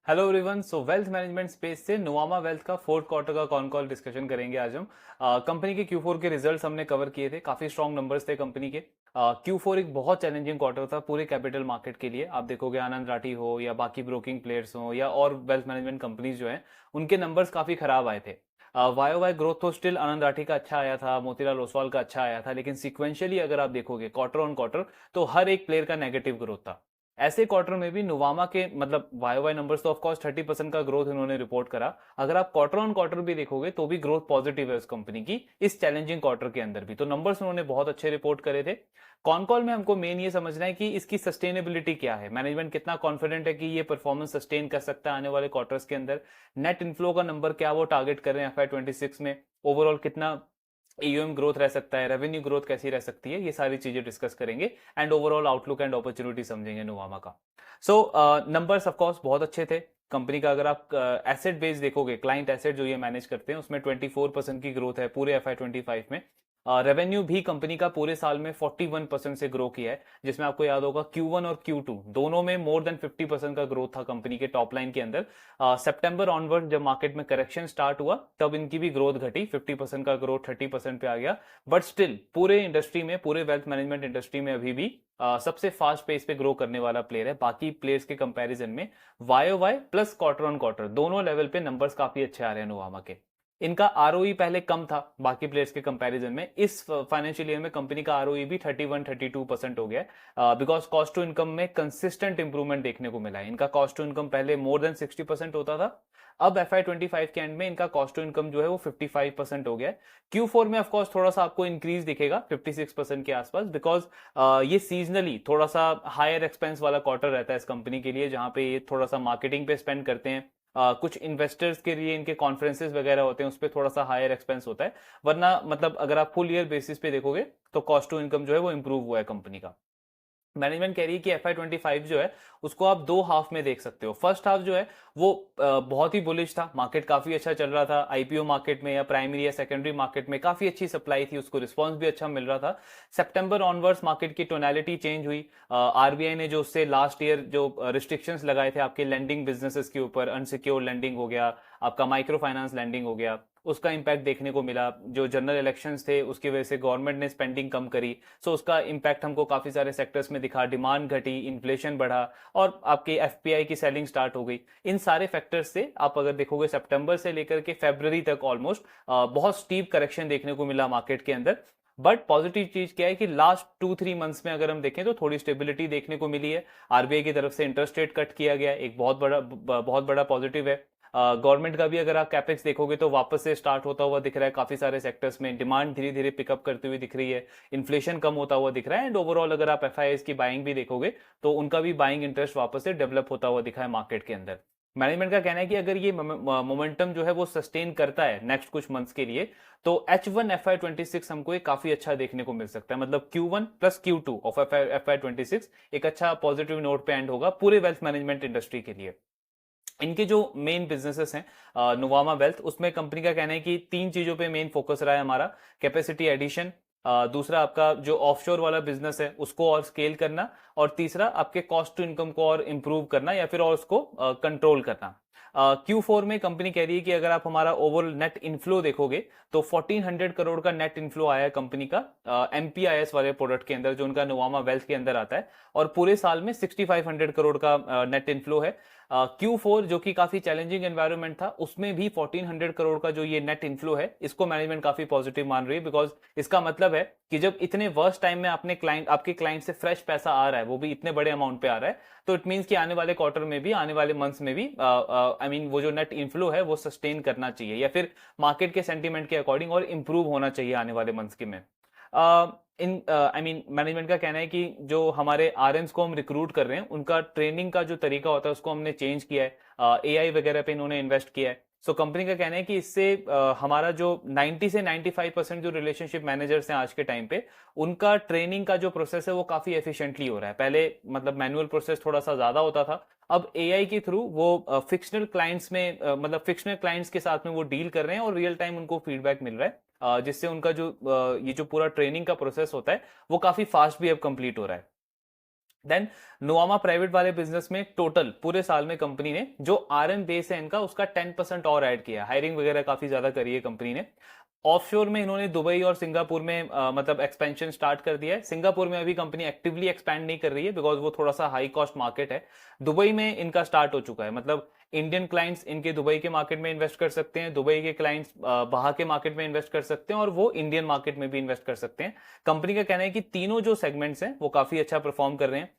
Hello everyone. सो wealth management space से Nuvama wealth का fourth quarter का कॉन कॉल डिस्कशन करेंगे आज हम। कंपनी के Q4 के रिजल्ट्स हमने कवर किए थे, काफी स्ट्रॉन्ग नंबर्स थे कंपनी के। Q4 एक बहुत चैलेंजिंग क्वार्टर था पूरे कैपिटल मार्केट के लिए। आप देखोगे आनंद राठी हो या बाकी ब्रोकिंग प्लेयर्स हो या और वेल्थ मैनेजमेंट कंपनीज जो हैं, उनके नंबर्स काफी खराब आए थे। वाई वाई ग्रोथ तो स्टिल आनंद राठी का अच्छा आया था, मोतीलाल ओसवाल का अच्छा आया था, लेकिन सिक्वेंशियली अगर आप देखोगे क्वार्टर ऑन क्वार्टर तो हर एक प्लेयर का नेगेटिव ग्रोथ था। ऐसे क्वार्टर में भी नुवामा के मतलब वाई वाई नंबर्स तो ऑफकोर्स 30% का ग्रोथ इन्होंने रिपोर्ट करा। अगर आप क्वार्टर ऑन क्वार्टर भी देखोगे तो भी ग्रोथ पॉजिटिव है उस कंपनी की इस चैलेंजिंग क्वार्टर के अंदर भी। तो नंबर्स उन्होंने बहुत अच्छे रिपोर्ट करे थे। कॉन कॉल में हमको मेन ये समझना है कि इसकी सस्टेनेबिलिटी क्या है, मैनेजमेंट कितना कॉन्फिडेंट है कि ये परफॉर्मेंस सस्टेन कर सकता है आने वाले क्वार्टर्स के अंदर। नेट इनफ्लो का नंबर क्या वो टारगेट कर रहे हैं FY26 में, ओवरऑल कितना AUM ग्रोथ रह सकता है, रेवेन्यू ग्रोथ कैसी रह सकती है, ये सारी चीजें डिस्कस करेंगे and overall outlook and opportunity समझेंगे नोवामा का। सो नंबर्स ऑफ कोर्स बहुत अच्छे थे कंपनी का। अगर आप एसेट बेस देखोगे, क्लाइंट एसेट जो ये मैनेज करते हैं, उसमें 24% की ग्रोथ है पूरे FY25 में। रेवेन्यू भी कंपनी का पूरे साल में 41% से ग्रो किया है, जिसमें आपको याद होगा Q1 और Q2 दोनों में मोर देन 50% का ग्रोथ था कंपनी के टॉप लाइन के अंदर। सितंबर ऑनवर्ड जब मार्केट में करेक्शन स्टार्ट हुआ तब इनकी भी ग्रोथ घटी, 50% का ग्रोथ 30% पे आ गया। बट स्टिल पूरे इंडस्ट्री में, पूरे वेल्थ मैनेजमेंट इंडस्ट्री में अभी भी सबसे फास्ट पेस पे ग्रो करने वाला प्लेयर है बाकी प्लेयर्स के कंपैरिजन में। Y plus quarter on quarter दोनों लेवल पे नंबर्स काफी अच्छे आ रहे हैं नोवामा के। इनका आरओई पहले कम था बाकी प्लेयर्स के कंपैरिजन में, इस फाइनेंशियल ईयर में कंपनी का आरओई भी 31-32% हो गया है, बिकॉज कॉस्ट टू इनकम में कंसिस्टेंट इंप्रूवमेंट देखने को मिला है। इनका कॉस्ट टू इनकम पहले मोर देन 60% होता था, अब FY25 के एंड में इनका कॉस्ट टू इनकम जो है वो 55% हो गया है। Q4 में ऑफकोर्स थोड़ा सा आपको इंक्रीज दिखेगा 56% के आसपास, बिकॉज ये सीजनली थोड़ा सा हायर एक्सपेंस वाला क्वार्टर रहता है इस कंपनी के लिए, जहां पे ये थोड़ा सा मार्केटिंग पे स्पेंड करते हैं। कुछ इन्वेस्टर्स के लिए इनके कॉन्फ्रेंसेस वगैरह होते हैं, उस पर थोड़ा सा हायर एक्सपेंस होता है। वरना मतलब अगर आप फुल ईयर बेसिस पे देखोगे तो कॉस्ट टू इनकम जो है वो इंप्रूव हुआ है कंपनी का। मैनेजमेंट कह रही है कि FY25 जो है उसको आप दो हाफ में देख सकते हो। फर्स्ट हाफ जो है वो बहुत ही बुलिश था, मार्केट काफी अच्छा चल रहा था, आईपीओ मार्केट में या प्राइमरी या सेकेंडरी मार्केट में काफी अच्छी सप्लाई थी, उसको रिस्पांस भी अच्छा मिल रहा था। सितंबर ऑनवर्ड्स मार्केट की टोनैलिटी चेंज हुई। आरबीआई ने जो उससे लास्ट ईयर जो रिस्ट्रिक्शंस लगाए थे आपके लेंडिंग बिजनेसेस के ऊपर, अनसिक्योर्ड लेंडिंग हो गया, आपका माइक्रो फाइनेंस लेंडिंग हो गया, उसका इंपैक्ट देखने को मिला। जो जनरल इलेक्शंस थे उसकी वजह से गवर्नमेंट ने स्पेंडिंग कम करी, सो उसका इंपैक्ट हमको काफी सारे सेक्टर्स में दिखा, डिमांड घटी, इन्फ्लेशन बढ़ा और आपके एफपीआई की सेलिंग स्टार्ट हो गई। इन सारे फैक्टर्स से आप अगर देखोगे सितंबर से लेकर के फरवरी तक ऑलमोस्ट बहुत स्टीप करेक्शन देखने को मिला मार्केट के अंदर। बट पॉजिटिव चीज क्या है कि लास्ट 2-3 मंथ्स में अगर हम देखें तो थोड़ी स्टेबिलिटी देखने को मिली है। आरबीआई की तरफ से इंटरेस्ट रेट कट किया गया, एक बहुत बड़ा पॉजिटिव है। गवर्नमेंट का भी अगर आप कैपेक्स देखोगे तो वापस से स्टार्ट होता हुआ दिख रहा है काफी सारे सेक्टर्स में, डिमांड धीरे धीरे पिकअप करती हुई दिख रही है, इन्फ्लेशन कम होता हुआ दिख रहा है एंड ओवरऑल अगर आप एफआईआईज की बाइंग भी देखोगे तो उनका भी बाइंग इंटरेस्ट वापस से डेवलप होता हुआ दिखा है मार्केट के अंदर। मैनेजमेंट का कहना है कि अगर ये मोमेंटम जो है वो सस्टेन करता है नेक्स्ट कुछ मंथ्स के लिए तो H1 FY26 हमको एक काफी अच्छा देखने को मिल सकता है। मतलब Q1 plus Q2 of FY26 एक अच्छा पॉजिटिव नोट पे एंड होगा पूरे वेल्थ मैनेजमेंट इंडस्ट्री के लिए। इनके जो मेन बिजनेसेस हैं नुवामा वेल्थ, उसमें कंपनी का कहना है कि तीन चीजों पे मेन फोकस रहा है हमारा। कैपेसिटी एडिशन, दूसरा आपका जो ऑफशोर वाला बिजनेस है उसको और स्केल करना, और तीसरा आपके कॉस्ट टू इनकम को और इंप्रूव करना या फिर और उसको कंट्रोल करना। Q4 में कंपनी कह रही है कि अगर आप हमारा ओवरऑल नेट इनफ्लो देखोगे तो 1400 करोड़ का नेट इनफ्लो आया है कंपनी का MPIS वाले प्रोडक्ट के अंदर जो उनका नुवामा वेल्थ के अंदर आता है, और पूरे साल में 6500 करोड़ का नेट इनफ्लो है। Q4 जो कि काफी चैलेंजिंग एनवायरनमेंट था उसमें भी 1400 करोड़ का जो ये नेट इनफ्लो है इसको मैनेजमेंट काफी पॉजिटिव मान रही है, बिकॉज इसका मतलब है कि जब इतने वर्स्ट टाइम में आपके क्लाइंट से फ्रेश पैसा आ रहा है, वो भी इतने बड़े अमाउंट पे आ रहा है, तो इट मींस कि आने वाले क्वार्टर में भी, आने वाले मंथ्स में भी आई मीन वो जो नेट इनफ्लो है वो सस्टेन करना चाहिए या फिर मार्केट के सेंटीमेंट के अकॉर्डिंग और इंप्रूव होना चाहिए आने वाले मंथ्स के में। इन आई मीन मैनेजमेंट का कहना है कि जो हमारे आरएम्स को हम रिक्रूट कर रहे हैं उनका ट्रेनिंग का जो तरीका होता है उसको हमने चेंज किया है, एआई वगैरह पे इन्होंने इन्वेस्ट किया है। सो कंपनी का कहना है कि इससे हमारा जो 90 से 95% जो रिलेशनशिप मैनेजर्स हैं आज के टाइम पे, उनका ट्रेनिंग का जो प्रोसेस है वो काफी एफिशिएंटली हो रहा है। पहले मतलब मैनुअल प्रोसेस थोड़ा सा ज्यादा होता था, अब एआई के थ्रू वो फिक्शनल क्लाइंट्स में मतलब फिक्शनल क्लाइंट्स के साथ में वो डील कर रहे हैं और रियल टाइम उनको फीडबैक मिल रहा है, जिससे उनका जो ये जो पूरा ट्रेनिंग का प्रोसेस होता है वो काफी फास्ट भी अब कंप्लीट हो रहा है। देन नुआमा प्राइवेट वाले बिजनेस में टोटल पूरे साल में कंपनी ने जो आरएम बेस है इनका उसका 10% और ऐड किया, हायरिंग वगैरह काफी ज्यादा करी है कंपनी ने। ऑफशोर में इन्होंने दुबई और सिंगापुर में मतलब एक्सपेंशन स्टार्ट कर दिया है। सिंगापुर में अभी कंपनी एक्टिवली एक्सपैंड नहीं कर रही है बिकॉज वो थोड़ा सा हाई कॉस्ट मार्केट है। दुबई में इनका स्टार्ट हो चुका है, मतलब इंडियन क्लाइंट्स इनके दुबई के मार्केट में इन्वेस्ट कर सकते हैं, दुबई के क्लाइंट्स बाहर के मार्केट में इन्वेस्ट कर सकते हैं और वो इंडियन मार्केट में भी इन्वेस्ट कर सकते हैं। कंपनी का कहना है कि तीनों जो सेगमेंट्स हैं वो काफी अच्छा परफॉर्म कर रहे हैं।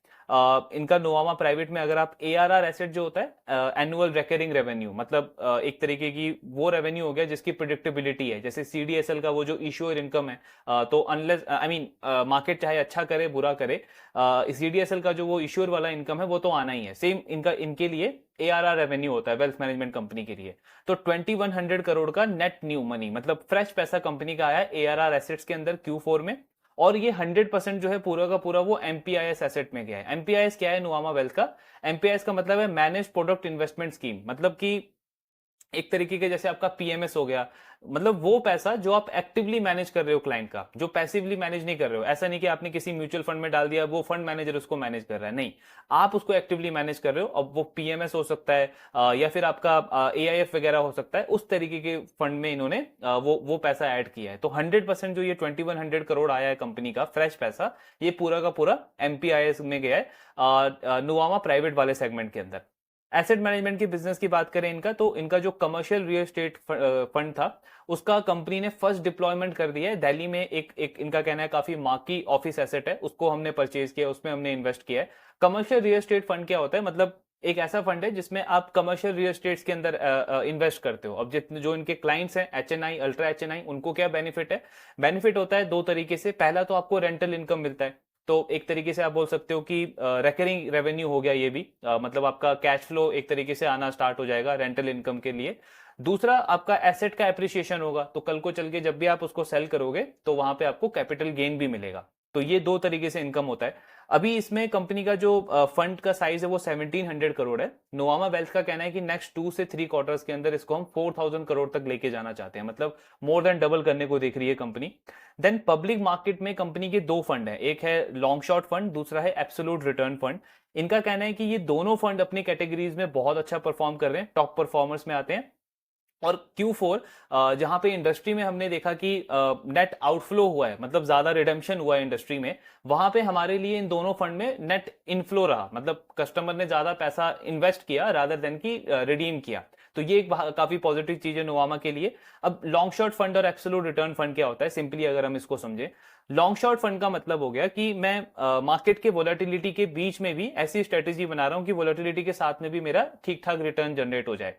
इनका नोवामा प्राइवेट में अगर आप एआरआर एसेट जो होता है एनुअल रिकरिंग रेवेन्यू, मतलब एक तरीके की वो रेवेन्यू हो गया जिसकी प्रिडिक्टेबिलिटी है, जैसे सीडीएसएल का वो जो इश्यूअर इनकम है, तो अनलेस आई मीन मार्केट चाहे अच्छा करे बुरा करे, सीडीएसएल का जो वो इश्यूअर वाला इनकम है वो तो आना ही है। सेम इनका इनके लिए एआरआर रेवेन्यू होता है वेल्थ मैनेजमेंट कंपनी के लिए। तो 2100 करोड़ का नेट न्यू मनी, मतलब फ्रेश पैसा कंपनी का आया है एआरआर एसेट्स के अंदर Q4 में। और ये 100% जो है पूरा का पूरा वो एमपीआईएस एसेट में गया है। एमपीआईएस क्या है नुआमा वेल्थ का? एमपीआईएस का मतलब है मैनेज प्रोडक्ट इन्वेस्टमेंट स्कीम, मतलब कि एक तरीके के जैसे आपका पीएमएस हो गया, मतलब वो पैसा जो आप एक्टिवली मैनेज कर रहे हो क्लाइंट का, जो पैसिवली मैनेज नहीं कर रहे हो। ऐसा नहीं कि आपने किसी म्यूचुअल फंड में डाल दिया, वो फंड मैनेजर उसको मैनेज कर रहा है, नहीं, आप उसको एक्टिवली मैनेज कर रहे हो। अब वो पीएमएस हो सकता है या फिर आपका एआईएफ वगैरह हो सकता है, उस तरीके के फंड में इन्होंने वो पैसा ऐड किया है। तो 100% जो ये 2100 करोड़ आया है कंपनी का फ्रेश पैसा, ये पूरा का पूरा एमपीआईएस में गया है नुआमा प्राइवेट वाले सेगमेंट के अंदर। एसेट मैनेजमेंट के बिजनेस की बात करें इनका, तो इनका जो कमर्शियल रियल एस्टेट फंड था उसका कंपनी ने फर्स्ट डिप्लॉयमेंट कर दिया है दिल्ली में। एक इनका कहना है काफी मार्की ऑफिस एसेट है, उसको हमने परचेज किया, उसमें हमने इन्वेस्ट किया है। कमर्शियल रियल एस्टेट फंड क्या होता है? मतलब एक ऐसा फंड है जिसमें आप कमर्शियल रियल एस्टेट्स के अंदर इन्वेस्ट करते हो। अब जितने जो इनके क्लाइंट्स हैं एचएनआई, अल्ट्रा एचएनआई, उनको क्या बेनिफिट है? बेनिफिट होता है दो तरीके से। पहला तो आपको रेंटल इनकम मिलता है, तो एक तरीके से आप बोल सकते हो कि रिकरिंग रेवेन्यू हो गया ये भी, मतलब आपका कैश फ्लो एक तरीके से आना स्टार्ट हो जाएगा रेंटल इनकम के लिए। दूसरा आपका एसेट का एप्रिसिएशन होगा, तो कल को चल के जब भी आप उसको सेल करोगे तो वहां पे आपको कैपिटल गेन भी मिलेगा। तो ये दो तरीके से इनकम होता है। अभी इसमें कंपनी का जो फंड का साइज है वो 1700 करोड़ है। नोवामा वेल्थ का कहना है कि नेक्स्ट 2 से 3 क्वार्टर्स के अंदर इसको हम 4000 करोड़ तक लेके जाना चाहते हैं, मतलब मोर देन डबल करने को देख रही है कंपनी। देन पब्लिक मार्केट में कंपनी के दो फंड है, एक है लॉन्ग शॉर्ट फंड, दूसरा है एब्सोल्यूट रिटर्न फंड। इनका कहना है कि ये दोनों फंड अपनी कैटेगरीज में बहुत अच्छा परफॉर्म कर रहे हैं, टॉप परफॉर्मर्स में आते हैं। और Q4 जहां पे इंडस्ट्री में हमने देखा कि नेट आउटफ्लो हुआ है, मतलब ज्यादा रिडेम्पशन हुआ है इंडस्ट्री में, वहां पे हमारे लिए इन दोनों फंड में नेट इनफ्लो रहा, मतलब कस्टमर ने ज्यादा पैसा इन्वेस्ट किया रादर देन की रिडीम किया। तो ये एक काफी पॉजिटिव चीज है नोवामा के लिए। अब लॉन्ग शॉर्ट फंड और एब्सोल्यूट रिटर्न फंड क्या होता है, सिंपली अगर हम इसको समझे, लॉन्ग शॉर्ट फंड का मतलब हो गया कि मैं मार्केट के वोलेटिलिटी के बीच में भी ऐसी स्ट्रेटेजी बना रहा हूं कि वोलेटिलिटी के साथ में भी मेरा ठीक ठाक रिटर्न जनरेट हो जाए।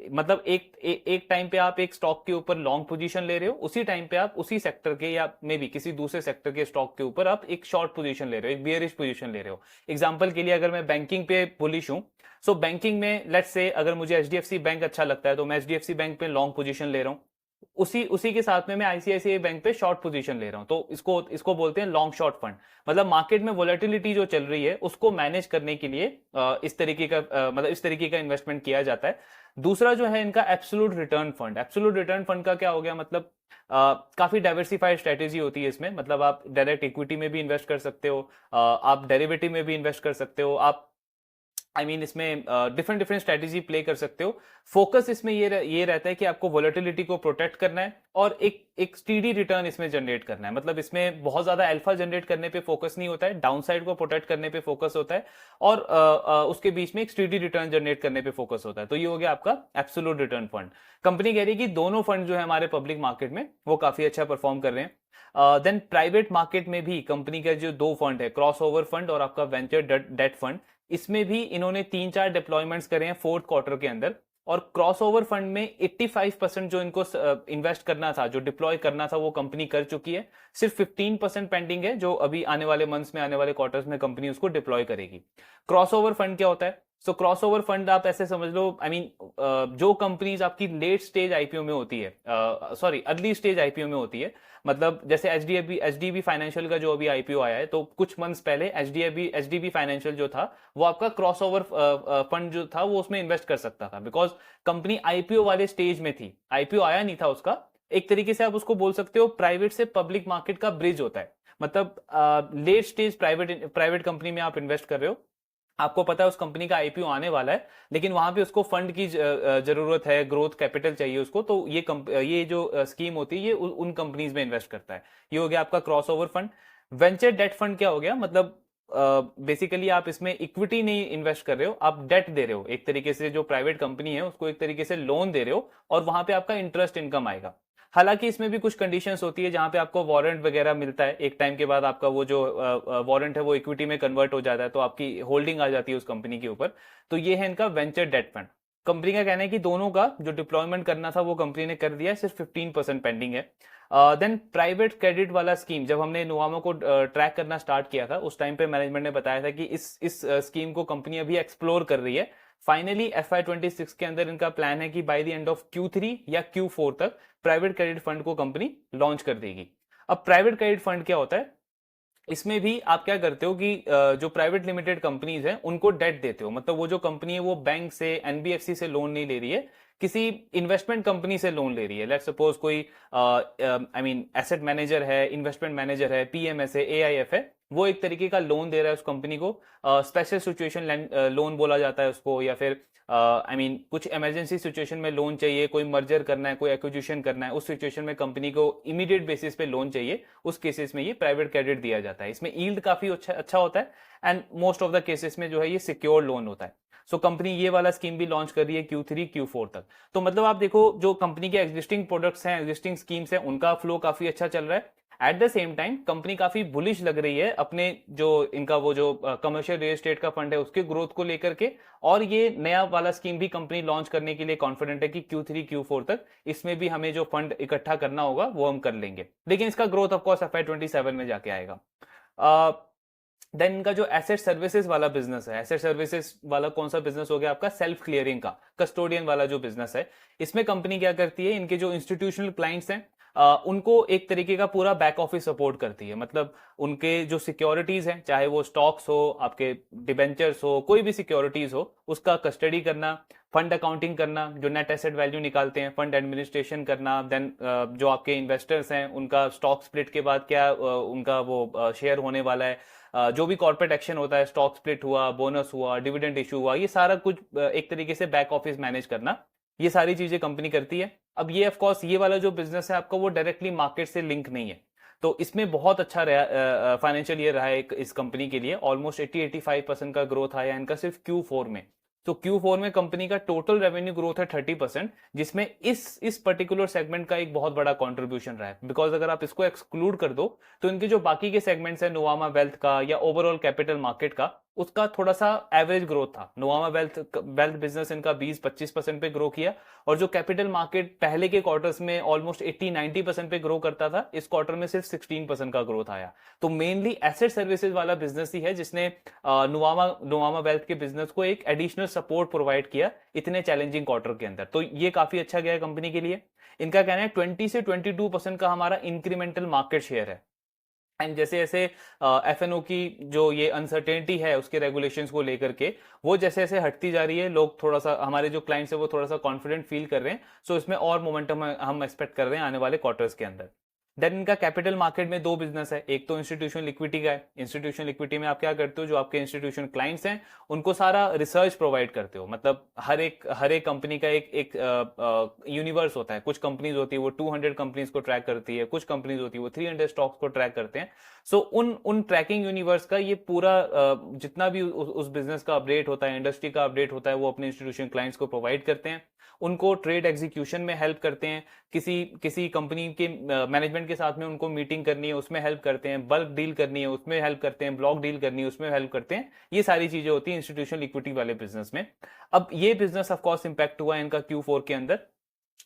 मतलब एक टाइम पे आप एक स्टॉक के ऊपर लॉन्ग पोजीशन ले रहे हो, उसी टाइम पे आप उसी सेक्टर के या मे बी किसी दूसरे सेक्टर के स्टॉक के ऊपर आप एक शॉर्ट पोजीशन ले रहे हो, एक बियरिश पोजीशन ले रहे हो। एग्जांपल के लिए अगर मैं बैंकिंग पे बुलिश हूं, सो बैंकिंग में लेट्स से अगर मुझे एचडीएफसी बैंक अच्छा लगता है तो मैं एचडीएफसी बैंक पे लॉन्ग पोजीशन ले रहा हूं, उसी उसी के साथ में मैं आईसीआईसीआई बैंक पे शॉर्ट पोजीशन ले रहा हूं, तो इसको इसको बोलते हैं लॉन्ग शॉर्ट फंड। मतलब मार्केट में वोलेटिलिटी जो चल रही है उसको मैनेज करने के लिए इस तरीके का मतलब इस तरीके का इन्वेस्टमेंट किया जाता है। दूसरा जो है इनका absolute return fund. Absolute return fund का क्या हो गया, मतलब काफी डाइवर्सिफाइड स्ट्रेटेजी होती है इसमें, मतलब आप डायरेक्ट इक्विटी में भी इन्वेस्ट कर सकते हो, आप डेरिवेटिव में भी इन्वेस्ट कर सकते हो, आप इसमें डिफरेंट डिफरेंट स्ट्रेटेजी प्ले कर सकते हो। फोकस इसमें ये रहता है कि आपको वोलेटिलिटी को प्रोटेक्ट करना है और एक स्टीडी रिटर्न इसमें जनरेट करना है। मतलब इसमें बहुत ज्यादा अल्फा जनरेट करने पे फोकस नहीं होता है, डाउन साइड को प्रोटेक्ट करने पे फोकस होता है और उसके बीच में एक स्टीडी रिटर्न जनरेट करने पे फोकस होता है। तो ये हो गया आपका एब्सोल्यूट रिटर्न फंड। कंपनी कह रही है कि दोनों फंड जो है हमारे पब्लिक मार्केट में वो काफी अच्छा परफॉर्म कर रहे हैं। देन प्राइवेट मार्केट में भी कंपनी का जो दो फंड है, क्रॉस ओवर फंड और आपका वेंचर डेट फंड, इसमें भी इन्होंने 3-4 डिप्लॉयमेंट्स करे हैं फोर्थ क्वार्टर के अंदर। और क्रॉसओवर फंड में 85% जो इनको इन्वेस्ट करना था, जो डिप्लॉय करना था, वो कंपनी कर चुकी है। सिर्फ 15% पेंडिंग है, जो अभी आने वाले मंथ्स में, आने वाले क्वार्टर्स में कंपनी उसको डिप्लॉय करेगी। क्रॉसओवर फंड क्या होता है? सो क्रॉसओवर फंड आप ऐसे समझ लो, जो कंपनीज आपकी लेट स्टेज आईपीओ में होती है, सॉरी अर्ली स्टेज आईपीओ में होती है, मतलब जैसे एचडीबी फाइनेंशियल का जो अभी आईपीओ आया है, तो कुछ मंथ्स पहले एचडीबी फाइनेंशियल जो था वो आपका क्रॉसओवर फंड जो था वो उसमें इन्वेस्ट कर सकता था, बिकॉज कंपनी आईपीओ वाले स्टेज में थी, आईपीओ आया नहीं था उसका। एक तरीके से आप उसको बोल सकते हो प्राइवेट से पब्लिक मार्केट का ब्रिज होता है। मतलब लेट स्टेज प्राइवेट कंपनी में आप इन्वेस्ट कर रहे हो, आपको पता है उस कंपनी का आईपीओ आने वाला है, लेकिन वहां पे उसको फंड की जरूरत है, ग्रोथ कैपिटल चाहिए उसको, तो ये जो स्कीम होती है ये उन कंपनीज में इन्वेस्ट करता है। ये हो गया आपका crossover fund. Venture debt fund क्या हो गया, मतलब बेसिकली आप इसमें इक्विटी नहीं इन्वेस्ट कर रहे हो, आप डेट दे रहे हो, एक तरीके से जो प्राइवेट कंपनी है उसको एक तरीके से लोन दे रहे हो, और वहां पे आपका इंटरेस्ट इनकम आएगा। हालांकि इसमें भी कुछ कंडीशंस होती है जहां पे आपको वारंट वगैरह मिलता है, एक टाइम के बाद आपका वो जो वारंट है वो इक्विटी में कन्वर्ट हो जाता है, तो आपकी होल्डिंग आ जाती है उस कंपनी के ऊपर। तो ये है इनका वेंचर डेट फंड। कंपनी का कहना है कि दोनों का जो डिप्लॉयमेंट करना था वो कंपनी ने कर दिया है, सिर्फ 15% पेंडिंग है। देन प्राइवेट क्रेडिट वाला स्कीम, जब हमने नुवामा को ट्रैक करना स्टार्ट किया था उस टाइम पे मैनेजमेंट ने बताया था कि इस स्कीम को कंपनी अभी एक्सप्लोर कर रही है। फाइनली FY26 के अंदर इनका प्लान है कि by the end of Q3 या Q4 तक प्राइवेट क्रेडिट फंड को कंपनी लॉन्च कर देगी। अब प्राइवेट क्रेडिट फंड क्या होता है, इसमें भी आप क्या करते हो कि जो प्राइवेट लिमिटेड कंपनीज हैं उनको डेट देते हो, मतलब वो जो कंपनी है वो बैंक से, एनबीएफसी से लोन नहीं ले रही है, किसी इन्वेस्टमेंट कंपनी से लोन ले रही है। लेट्स सपोज कोई आई मीन एसेट मैनेजर है, इन्वेस्टमेंट मैनेजर है, पीएमएस है, एआईएफ है, वो एक तरीके का लोन दे रहा है उस कंपनी को। स्पेशल सिचुएशन लोन बोला जाता है उसको, या फिर आई मीन कुछ इमरजेंसी सिचुएशन में लोन चाहिए, कोई मर्जर करना है, कोई एक्विजिशन करना है, उस सिचुएशन में कंपनी को इमीडिएट बेसिस पे लोन चाहिए, उस केसेस में ये प्राइवेट क्रेडिट दिया जाता है। इसमें यील्ड काफी अच्छा होता है, and most of the cases में जो है ये सिक्योर लोन होता है। सो कंपनी ये वाला स्कीम भी लॉन्च कर रही है Q3 Q4 तक। तो मतलब आप देखो जो कंपनी के एग्जिस्टिंग प्रोडक्ट्स हैं, एग्जिस्टिंग स्कीम्स हैं, उनका फ्लो काफी अच्छा चल रहा है। At the same time company काफी बुलिश लग रही है अपने जो इनका वो जो कमर्शियल रियल एस्टेट का फंड है उसके ग्रोथ को लेकर के, और ये नया वाला स्कीम भी कंपनी लॉन्च करने के लिए कॉन्फिडेंट है कि Q3 Q4 तक इसमें भी हमें जो फंड इकट्ठा करना होगा वो हम कर लेंगे, लेकिन इसका ग्रोथ ऑफकोर्स FY27 में जाके आएगा। देन इनका जो एसेट सर्विसेज वाला बिजनेस है, एसेट सर्विसेज वाला कौन सा बिजनेस हो गया आपका, सेल्फ क्लियरिंग का कस्टोडियन वाला जो बिजनेस है, इसमें कंपनी क्या करती है, इनके जो इंस्टीट्यूशनल क्लाइंट्स हैं उनको एक तरीके का पूरा बैक ऑफिस सपोर्ट करती है। मतलब उनके जो सिक्योरिटीज हैं, चाहे वो स्टॉक्स हो, आपके डिबेंचर्स हो, कोई भी सिक्योरिटीज हो, उसका कस्टडी करना, फंड अकाउंटिंग करना, जो नेट एसेट वैल्यू निकालते हैं, फंड एडमिनिस्ट्रेशन करना, देन जो आपके इन्वेस्टर्स हैं उनका स्टॉक स्प्लिट के बाद क्या उनका वो शेयर होने वाला है, जो भी कॉर्पोरेट एक्शन होता है, स्टॉक स्प्लिट हुआ, बोनस हुआ, डिविडेंड इशू हुआ, ये सारा कुछ एक तरीके से बैक ऑफिस मैनेज करना, ये सारी चीजें कंपनी करती है। अब ये ऑफ कोर्स ये वाला जो बिजनेस है आपका वो डायरेक्टली मार्केट से लिंक नहीं है, तो इसमें बहुत अच्छा फाइनेंशियल ईयर रहा है इस कंपनी के लिए। ऑलमोस्ट 80-85% का ग्रोथ आया इनका सिर्फ Q4 में। तो Q4 में कंपनी का टोटल रेवेन्यू ग्रोथ है 30%, जिसमें इस पर्टिकुलर सेगमेंट का एक बहुत बड़ा कंट्रीब्यूशन रहा है। बिकॉज अगर आप इसको एक्सक्लूड कर दो तो इनके जो बाकी के सेगमेंट्स है, नुवामा वेल्थ का या ओवरऑल कैपिटल मार्केट का, उसका थोड़ा सा एवरेज ग्रोथ था। नुवामा वेल्थ बिजनेस इनका 20-25% पे ग्रो किया, और जो कैपिटल मार्केट पहले के क्वार्टर्स में ऑलमोस्ट 80-90% पे ग्रो करता था, इस क्वार्टर में सिर्फ 16% का ग्रोथ आया। तो मेनली एसेट सर्विसेज वाला बिजनेस ही है जिसने नुवामा वेल्थ के बिजनेस को एक एडिशनल सपोर्ट प्रोवाइड किया इतने चैलेंजिंग क्वार्टर के अंदर। तो ये काफी अच्छा गया कंपनी के लिए। इनका कहना है 20 से 22% का हमारा इंक्रीमेंटल मार्केट शेयर है। एंड जैसे जैसे FNO की जो ये अनसर्टेनिटी है उसके रेगुलेशंस को लेकर के, वो जैसे जैसे हटती जा रही है, लोग थोड़ा सा, हमारे जो क्लाइंट्स है वो थोड़ा सा कॉन्फिडेंट फील कर रहे हैं। सो इसमें और मोमेंटम हम एक्सपेक्ट कर रहे हैं आने वाले क्वार्टर्स के अंदर। देन इनका कैपिटल मार्केट में दो बिजनेस है, एक तो इंस्टीट्यूशनल लिक्विडिटी का है। इंस्टीट्यूशनल लिक्विडिटी में आप क्या करते हो, जो आपके इंस्टीट्यूशन क्लाइंट्स हैं उनको सारा रिसर्च प्रोवाइड करते हो। मतलब हर एक कंपनी का एक यूनिवर्स होता है। कुछ कंपनीज होती है वो 200 कंपनीज को ट्रैक करती है, कुछ कंपनीज होती है वो 300 स्टॉक्स को ट्रैक करते हैं। सो उन ट्रैकिंग यूनिवर्स का ये पूरा जितना भी उस बिजनेस का अपडेट होता है, इंडस्ट्री का अपडेट होता है, वो अपने इंस्टीट्यूशन क्लाइंट्स को प्रोवाइड करते हैं। उनको ट्रेड एग्जीक्यूशन में हेल्प करते हैं, किसी कंपनी के मैनेजमेंट के साथ में उनको मीटिंग करनी है उसमें हेल्प करते हैं, बल्क डील करनी है उसमें हेल्प करते हैं, ब्लॉक डील करनी है उसमें हेल्प करते हैं। ये सारी चीजें होती हैं इंस्टीट्यूशनल इक्विटी वाले बिजनेस में। अब ये बिजनेस ऑफ कोर्स इंपैक्ट हुआ है इनका Q4 के अंदर।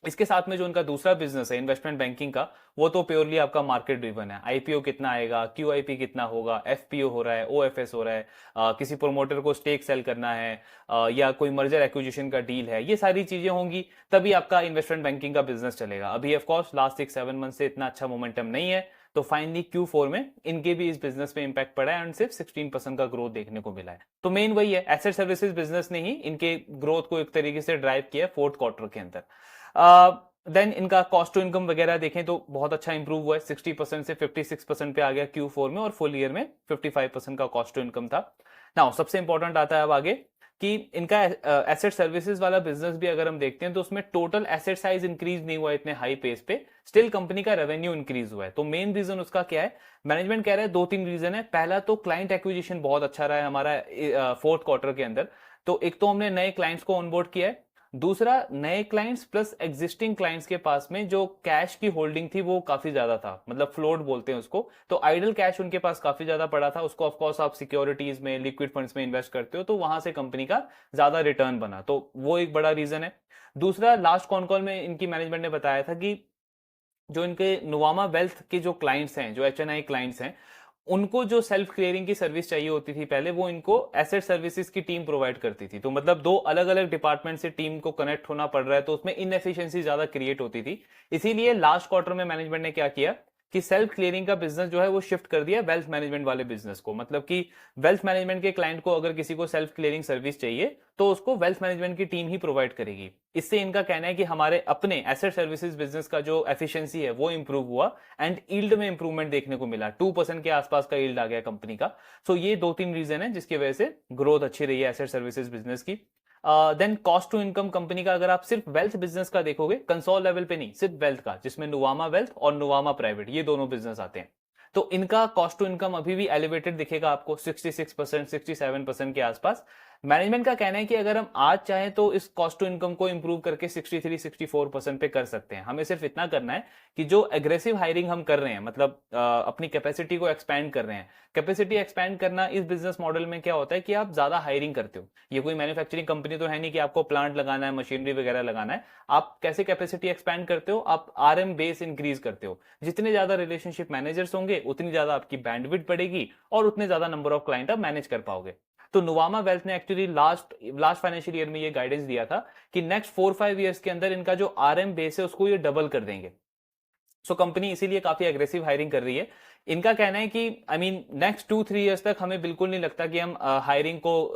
इसके साथ में जो उनका दूसरा बिजनेस है इन्वेस्टमेंट बैंकिंग का, वो तो प्योरली आपका मार्केट ड्रिवन है। आईपीओ कितना आएगा, QIP कितना होगा, FPO हो रहा है, OFS हो रहा है, किसी प्रोमोटर को स्टेक सेल करना है, या कोई मर्जर एक्विजिशन का डील है, ये सारी चीजें होंगी तभी आपका इन्वेस्टमेंट बैंकिंग का बिजनेस चलेगा। अभी ऑफकोर्स लास्ट 6-7 मंथ से इतना अच्छा मोमेंटम नहीं है, तो फाइनली Q4 में इनके भी इस बिजनेस पे इंपैक्ट पड़ा है एंड सिर्फ 16% का ग्रोथ देखने को मिला है। तो मेन वही है, एसेट सर्विसेज बिजनेस ने ही इनके ग्रोथ को एक तरीके से ड्राइव किया फोर्थ क्वार्टर के अंदर। देन इनका कॉस्ट टू इनकम वगैरह देखें तो बहुत अच्छा इंप्रूव हुआ है, 60% से 56% पे आ गया Q4 में, और फुल ईयर में 55% का कॉस्ट टू इनकम था। नाउ सबसे इंपॉर्टेंट आता है अब आगे कि इनका एसेट सर्विसेज वाला बिजनेस भी अगर हम देखते हैं तो उसमें टोटल एसेट साइज इंक्रीज नहीं हुआ इतने हाई पेस पे, स्टिल कंपनी का रेवेन्यू इंक्रीज हुआ है। तो मेन रीजन उसका क्या है, मैनेजमेंट कह रहा है दो तीन रीजन है। पहला तो क्लाइंट एक्विजिशन बहुत अच्छा रहा है हमारा फोर्थ क्वार्टर के अंदर। तो एक तो हमने नए क्लाइंट्स को ऑनबोर्ड किया है, दूसरा नए क्लाइंट्स प्लस एग्जिस्टिंग क्लाइंट्स के पास में जो कैश की होल्डिंग थी वो काफी ज्यादा था, मतलब फ्लोट बोलते हैं उसको। तो आइडल कैश उनके पास काफी ज्यादा पड़ा था, उसको ऑफकोर्स आप सिक्योरिटीज में, लिक्विड फंड्स में इन्वेस्ट करते हो, तो वहां से कंपनी का ज्यादा रिटर्न बना, तो वो एक बड़ा रीजन है। दूसरा, लास्ट कॉन कॉल में इनकी मैनेजमेंट ने बताया था कि जो इनके नुवामा वेल्थ के जो क्लाइंट्स हैं, जो HNI क्लाइंट्स हैं, उनको जो सेल्फ क्लियरिंग की सर्विस चाहिए होती थी पहले, वो इनको एसेट सर्विसेज की टीम प्रोवाइड करती थी। तो मतलब दो अलग अलग डिपार्टमेंट से टीम को कनेक्ट होना पड़ रहा है, तो उसमें इनएफिशिएंसी ज्यादा क्रिएट होती थी। इसीलिए लास्ट क्वार्टर में मैनेजमेंट ने क्या किया कि सेल्फ क्लियरिंग का बिजनेस जो है वो शिफ्ट कर दिया वेल्थ मैनेजमेंट वाले बिजनेस को। मतलब कि वेल्थ मैनेजमेंट के क्लाइंट को अगर किसी को सेल्फ क्लियरिंग सर्विस चाहिए तो उसको वेल्थ मैनेजमेंट की टीम ही प्रोवाइड करेगी। इससे इनका कहना है कि हमारे अपने एसेट सर्विसेज बिजनेस का जो एफिशिएंसी है वो इंप्रूव हुआ, एंड यील्ड में इंप्रूवमेंट देखने को मिला, 2% के आसपास का यील्ड आ गया कंपनी का। सो ये दो तीन रीजन है जिसकी वजह से ग्रोथ अच्छी रही है एसेट सर्विसेज बिजनेस की। Then cost to income company का अगर आप सिर्फ वेल्थ बिजनेस का देखोगे, कंसोल लेवल पे नहीं, सिर्फ वेल्थ का, जिसमें नुवामा वेल्थ और नुवामा प्राइवेट ये दोनों बिजनेस आते हैं, तो इनका कॉस्ट टू इनकम अभी भी एलिवेटेड दिखेगा आपको, 66% 67% के आसपास। मैनेजमेंट का कहना है कि अगर हम आज चाहें तो इस कॉस्ट टू इनकम को इंप्रूव करके 63 64% पे कर सकते हैं। हमें सिर्फ इतना करना है कि जो एग्रेसिव हायरिंग हम कर रहे हैं, मतलब अपनी कैपेसिटी को एक्सपैंड कर रहे हैं। कैपेसिटी एक्सपैंड करना इस बिजनेस मॉडल में क्या होता है कि आप ज्यादा हायरिंग करते हो। ये कोई मैन्युफैक्चरिंग कंपनी तो है नहीं कि आपको प्लांट लगाना है, मशीनरी वगैरह लगाना है। आप कैसे कैपेसिटी एक्सपैंड करते हो, आप RM बेस इंक्रीज करते हो। जितने ज्यादा रिलेशनशिप मैनेजर्स होंगे उतनी ज्यादा आपकी बैंडविड्थ बढ़ेगी और उतने ज्यादा नंबर ऑफ क्लाइंट आप मैनेज कर पाओगे। तो नुवामा वेल्थ ने एक्चुअली लास्ट फाइनेंशियल ईयर में ये गाइडेंस दिया था कि नेक्स्ट 4-5 ईयर्स के अंदर इनका जो RM बेस है उसको ये डबल कर देंगे। सो कंपनी इसीलिए काफी एग्रेसिव हायरिंग कर रही है। इनका कहना है कि नेक्स्ट 2-3 ईयर्स तक हमें बिल्कुल नहीं लगता कि हम हायरिंग को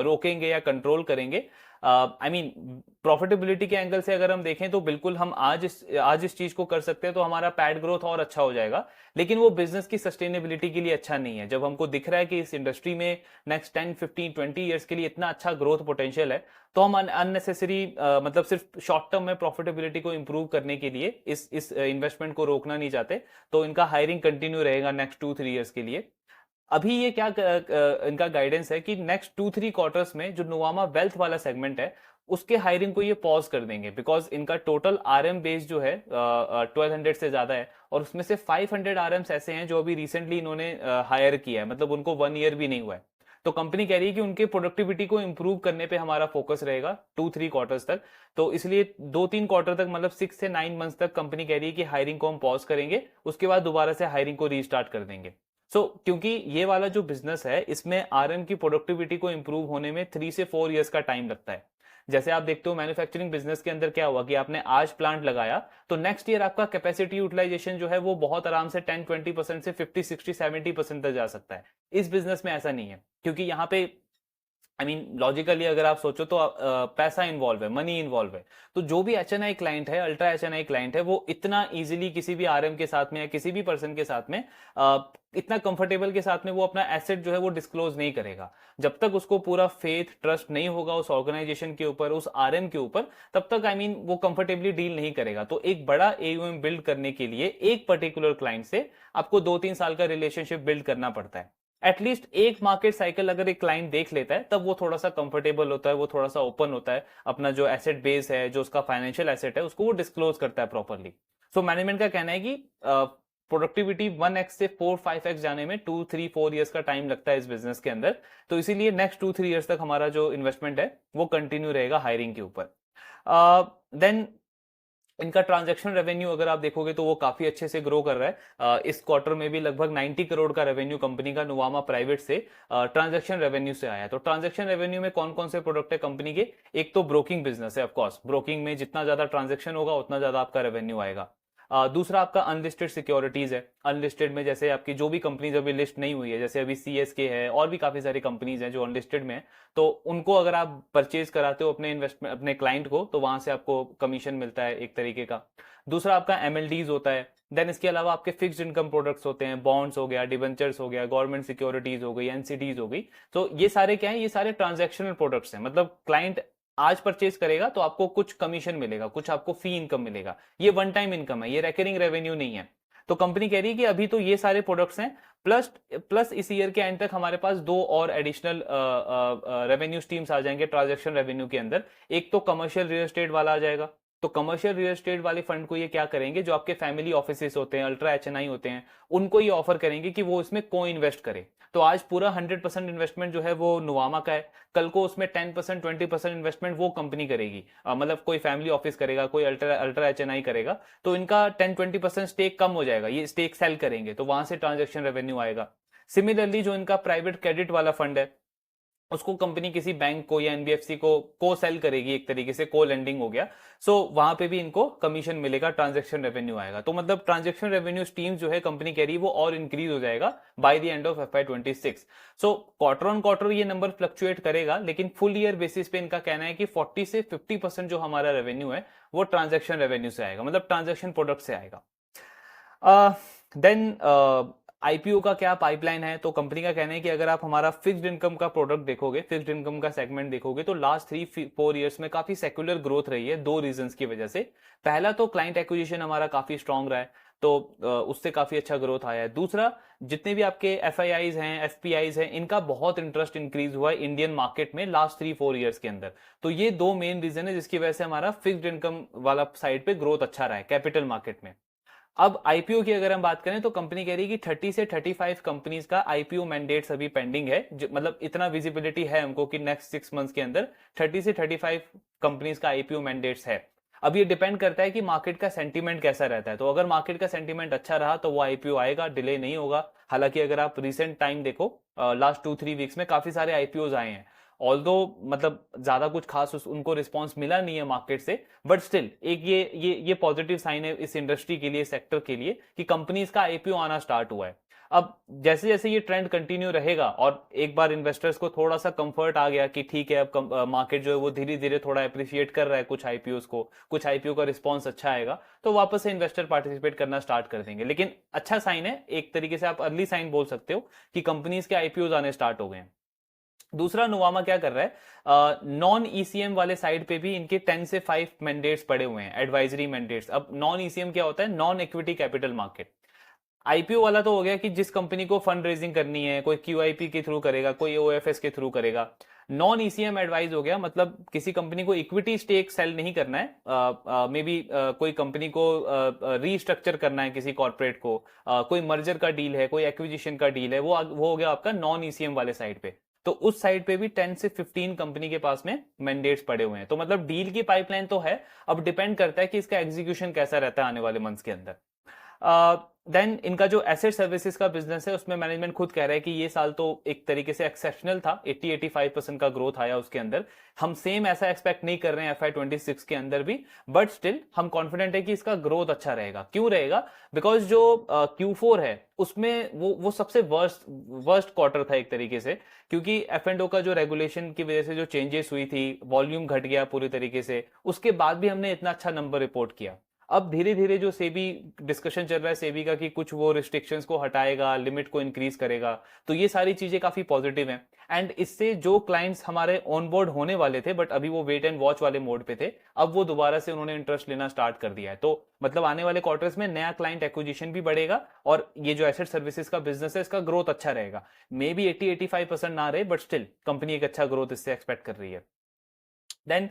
रोकेंगे या कंट्रोल करेंगे। प्रॉफिटेबिलिटी के एंगल से अगर हम देखें तो बिल्कुल हम आज इस चीज को कर सकते हैं तो हमारा पैड ग्रोथ और अच्छा हो जाएगा, लेकिन वो बिजनेस की सस्टेनेबिलिटी के लिए अच्छा नहीं है। जब हमको दिख रहा है कि इस इंडस्ट्री में नेक्स्ट 10-15-20 ईयर्स के लिए इतना अच्छा ग्रोथ पोटेंशियल है, तो हम अननेसेसरी मतलब सिर्फ शॉर्ट टर्म में प्रॉफिटेबिलिटी को इंप्रूव करने के लिए इस इन्वेस्टमेंट को रोकना नहीं चाहते। तो इनका हायरिंग कंटिन्यू रहेगा नेक्स्ट 2-3 ईयर्स के लिए। अभी ये क्या इनका गाइडेंस है कि नेक्स्ट 2-3 क्वार्टर्स में जो नुवामा वेल्थ वाला सेगमेंट है उसके हायरिंग को ये पॉज कर देंगे, बिकॉज इनका टोटल RM बेस जो है 1200 से ज्यादा है, और उसमें से 500 RMs ऐसे हैं जो अभी रिसेंटली इन्होंने हायर किया है, मतलब उनको 1 ईयर भी नहीं हुआ है। तो कंपनी कह रही है कि उनके प्रोडक्टिविटी को इंप्रूव करने पे हमारा फोकस रहेगा 2-3 क्वार्टर्स तक। तो इसलिए 2-3 क्वार्टर तक, मतलब 6 से 9 मंथ्स तक कंपनी कह रही है कि हायरिंग को हम पॉज करेंगे, उसके बाद दोबारा से हायरिंग को रीस्टार्ट कर देंगे। क्योंकि ये वाला जो बिजनेस है इसमें RM की प्रोडक्टिविटी को इंप्रूव होने में 3 से 4 ईयर्स का टाइम लगता है। जैसे आप देखते हो मैन्युफैक्चरिंग बिजनेस के अंदर क्या हुआ कि आपने आज प्लांट लगाया तो नेक्स्ट ईयर आपका कैपेसिटी यूटिलाइजेशन जो है वो बहुत आराम से 10-20% से 50-60-70% तक जा सकता है। इस बिजनेस में ऐसा नहीं है, क्योंकि यहाँ पे लॉजिकली अगर आप सोचो तो पैसा इन्वॉल्व है, मनी इन्वॉल्व है। तो जो भी HNI क्लाइंट है, अल्ट्रा HNI क्लाइंट है, वो इतना इजीली किसी भी RM के साथ में या किसी भी पर्सन के साथ में इतना कंफर्टेबल के साथ में वो अपना एसेट जो है वो डिस्क्लोज नहीं करेगा। जब तक उसको पूरा फेथ ट्रस्ट नहीं होगा उस ऑर्गेनाइजेशन के ऊपर, उस RM के ऊपर, तब तक वो कंफर्टेबली डील नहीं करेगा। तो एक बड़ा AUM बिल्ड करने के लिए एक पर्टिकुलर क्लाइंट से आपको 2-3 साल का रिलेशनशिप बिल्ड करना पड़ता है। एटलीस्ट एक मार्केट साइकिल अगर एक क्लाइंट देख लेता है तब वो थोड़ा सा कंफर्टेबल होता है, वो थोड़ा सा ओपन होता है, अपना जो एसेट बेस है, जो उसका फाइनेंशियल एसेट है, उसको वो डिस्क्लोज करता है प्रॉपरली। सो मैनेजमेंट का कहना है कि प्रोडक्टिविटी 1x से 4-5x जाने में 2-3-4 ईयर्स का टाइम लगता है इस बिजनेस के अंदर। तो इसीलिए नेक्स्ट 2-3 ईयर्स तक हमारा जो इन्वेस्टमेंट है वो कंटिन्यू रहेगा हायरिंग के ऊपर। देन इनका ट्रांजैक्शन रेवेन्यू अगर आप देखोगे तो वो काफी अच्छे से ग्रो कर रहा है। इस क्वार्टर में भी लगभग 90 करोड़ का रेवेन्यू कंपनी का नुवामा प्राइवेट से ट्रांजैक्शन रेवेन्यू से आया है। तो ट्रांजैक्शन रेवेन्यू में कौन कौन से प्रोडक्ट है कंपनी के, एक तो ब्रोकिंग बिजनेस है, ऑफकोर्स ब्रोकिंग में जितना ज्यादा ट्रांजैक्शन होगा उतना ज्यादा आपका रेवेन्यू आएगा। दूसरा आपका अनलिस्टेड सिक्योरिटीज है। अनलिस्टेड में जैसे आपकी जो भी कंपनीज अभी लिस्ट नहीं हुई है, जैसे अभी सीएसके है और भी काफी सारी कंपनीज हैं जो अनलिस्टेड में है, तो उनको अगर आप परचेज कराते हो अपने इन्वेस्टमेंट अपने क्लाइंट को, तो वहां से आपको कमीशन मिलता है एक तरीके का। दूसरा आपका एमएलडीज होता है। देन इसके अलावा आपके फिक्स्ड इनकम प्रोडक्ट्स होते हैं, बॉन्ड्स हो गया, डिबेंचर्स हो गया, गवर्नमेंट सिक्योरिटीज हो गई, एनसीडीज हो गई। तो ये सारे क्या है, ये सारे ट्रांजैक्शनल प्रोडक्ट्स हैं। मतलब क्लाइंट आज परचेज करेगा तो आपको कुछ कमीशन मिलेगा, कुछ आपको फी इनकम मिलेगा। ये वन टाइम इनकम है, ये रेकरिंग रेवेन्यू नहीं है। तो कंपनी कह रही है कि अभी तो ये सारे प्रोडक्ट्स हैं, प्लस प्लस इस ईयर के एंड तक हमारे पास दो और एडिशनल रेवेन्यू स्ट्रीम्स आ जाएंगे ट्रांजैक्शन रेवेन्यू के अंदर। एक तो कमर्शियल रियल एस्टेट वाला आ जाएगा। तो कमर्शियल रियल एस्टेट वाले फंड को ये क्या करेंगे, जो आपके फैमिली ऑफिसेस होते हैं, अल्ट्रा एचएनआई होते हैं, उनको ये ऑफर करेंगे कि वो इसमें को इन्वेस्ट करे। तो आज पूरा 100% इन्वेस्टमेंट जो है वो नुवामा का है, कल को उसमें 10% 20% इन्वेस्टमेंट वो कंपनी करेगी। मतलब कोई फैमिली ऑफिस करेगा, कोई अल्ट्रा अल्ट्रा एचएनआई करेगा, तो इनका 10-20% स्टेक कम हो जाएगा, ये स्टेक सेल करेंगे, तो वहां से ट्रांजेक्शन रेवेन्यू आएगा। सिमिलरली जो इनका प्राइवेट क्रेडिट वाला फंड है, उसको कंपनी किसी बैंक को या एनबीएफसी को सेल करेगी, एक तरीके से को लेंडिंग हो गया। सो वहां पे भी इनको कमीशन मिलेगा, ट्रांजैक्शन रेवेन्यू आएगा। तो मतलब ट्रांजैक्शन रेवेन्यू स्ट्रीम जो है कंपनी कह रही है वो और इंक्रीज हो जाएगा by the end of FY26। So quarter on quarter ये नंबर फ्लक्चुएट करेगा, लेकिन फुल ईयर बेसिस पे इनका कहना है कि 40 से 50% जो हमारा रेवेन्यू है वो ट्रांजैक्शन रेवेन्यू से आएगा, मतलब ट्रांजैक्शन प्रोडक्ट से आएगा। देन आईपीओ का क्या पाइपलाइन है, तो कंपनी का कहना है कि अगर आप हमारा फिक्स्ड इनकम का प्रोडक्ट देखोगे, फिक्स्ड इनकम का सेगमेंट देखोगे, तो लास्ट 3-4 इयर्स में काफी सेक्युलर ग्रोथ रही है दो रीजंस की वजह से। पहला तो क्लाइंट एक्विजिशन हमारा काफी स्ट्रांग रहा है, तो उससे काफी अच्छा ग्रोथ आया है। दूसरा, जितने भी आपके एफआईआईज हैं, एफपीआईज हैं, इनका बहुत इंटरेस्ट इंक्रीज हुआ है इंडियन मार्केट में लास्ट 3-4 इयर्स के अंदर। तो ये दो मेन रीजन है जिसकी वजह से हमारा फिक्स्ड इनकम वाला साइड पे ग्रोथ अच्छा रहा है कैपिटल मार्केट में। अब आईपीओ की अगर हम बात करें तो कंपनी कह रही है कि 30 से 35 कंपनीज का आईपीओ मैंडेट्स अभी पेंडिंग है। मतलब इतना विजिबिलिटी है हमको कि नेक्स्ट 6 मंथ्स के अंदर 30 से 35 कंपनीज का आईपीओ मैंडेट्स है। अब ये डिपेंड करता है कि मार्केट का सेंटीमेंट कैसा रहता है। तो अगर मार्केट का सेंटीमेंट अच्छा रहा तो वो आईपीओ आएगा, डिले नहीं होगा। हालांकि अगर आप रिसेंट टाइम देखो, लास्ट 2-3 वीक्स में काफी सारे आईपीओ आए हैं, ऑल्दो मतलब ज्यादा कुछ खास उनको रिस्पांस मिला नहीं है मार्केट से, बट स्टिल एक ये पॉजिटिव साइन है इस इंडस्ट्री के लिए, सेक्टर के लिए, कि कंपनीज का आईपीओ आना स्टार्ट हुआ है। अब जैसे जैसे ये ट्रेंड कंटिन्यू रहेगा और एक बार इन्वेस्टर्स को थोड़ा सा कंफर्ट आ गया कि ठीक है अब मार्केट जो है वो धीरे धीरे थोड़ा अप्रिशिएट कर रहा है कुछ आईपीओ को, कुछ आईपीओ का रिस्पांस अच्छा आएगा, तो वापस से इन्वेस्टर पार्टिसिपेट करना स्टार्ट कर देंगे। लेकिन अच्छा साइन है, एक तरीके से आप अर्ली साइन बोल सकते हो कि कंपनीज के आईपीओ आने स्टार्ट हो गए हैं। दूसरा, नुवामा क्या कर रहा है, नॉन ईसीएम वाले साइड पे भी इनके 10 से 5 मैंडेट्स पड़े हुए हैं, एडवाइजरी मैंडेट्स। अब नॉन ईसीएम क्या होता है, non equity capital market. IPO वाला तो हो गया कि जिस कंपनी को फंड रेजिंग करनी है, कोई क्यूआईपी के थ्रू करेगा, कोई ओएफएस के थ्रू करेगा। नॉन ईसीएम एडवाइज हो गया, मतलब किसी कंपनी को इक्विटी स्टेक सेल नहीं करना है, मे बी कोई कंपनी को रीस्ट्रक्चर करना है, किसी कॉर्पोरेट को, कोई मर्जर का डील है, कोई एक्विजिशन का डील है, वो हो गया आपका नॉन ईसीएम वाले साइड पे। तो उस साइड पे भी 10 से 15 कंपनी के पास में मैंडेट्स पड़े हुए हैं। तो मतलब डील की पाइपलाइन तो है, अब डिपेंड करता है कि इसका एग्जीक्यूशन कैसा रहता है आने वाले मंथ्स के अंदर। देन इनका जो एसेट सर्विसेज का बिजनेस है उसमें मैनेजमेंट खुद कह रहा है कि ये साल तो एक तरीके से एक्सेप्शनल था, 80-85% का ग्रोथ आया उसके अंदर। हम सेम ऐसा एक्सपेक्ट नहीं कर रहे हैं FY26 के अंदर भी, बट स्टिल हम कॉन्फिडेंट है कि इसका ग्रोथ अच्छा रहेगा। क्यों रहेगा, बिकॉज जो Q4 है उसमें वो सबसे वर्स्ट क्वार्टर था एक तरीके से, क्योंकि F&O का जो रेगुलेशन की वजह से जो चेंजेस हुई थी, वॉल्यूम घट गया पूरी तरीके से, उसके बाद भी हमने इतना अच्छा नंबर रिपोर्ट किया। अब धीरे धीरे जो सेबी डिस्कशन चल रहा है सेबी का कि कुछ वो रिस्ट्रिक्शंस को हटाएगा, लिमिट को इंक्रीज करेगा, तो ये सारी चीजें काफी पॉजिटिव हैं। एंड इससे जो क्लाइंट्स हमारे ऑन बोर्ड होने वाले थे बट अभी वो वेट एंड वॉच वाले मोड पे थे, अब वो दोबारा से उन्होंने इंटरेस्ट लेना स्टार्ट कर दिया है। तो मतलब आने वाले क्वार्टर्स में नया क्लाइंट एक्विजिशन भी बढ़ेगा और ये जो एसेट सर्विसेज का बिजनेस है इसका ग्रोथ अच्छा रहेगा। मे बी 80-85% ना रहे, बट स्टिल कंपनी एक अच्छा ग्रोथ इससे एक्सपेक्ट कर रही है। देन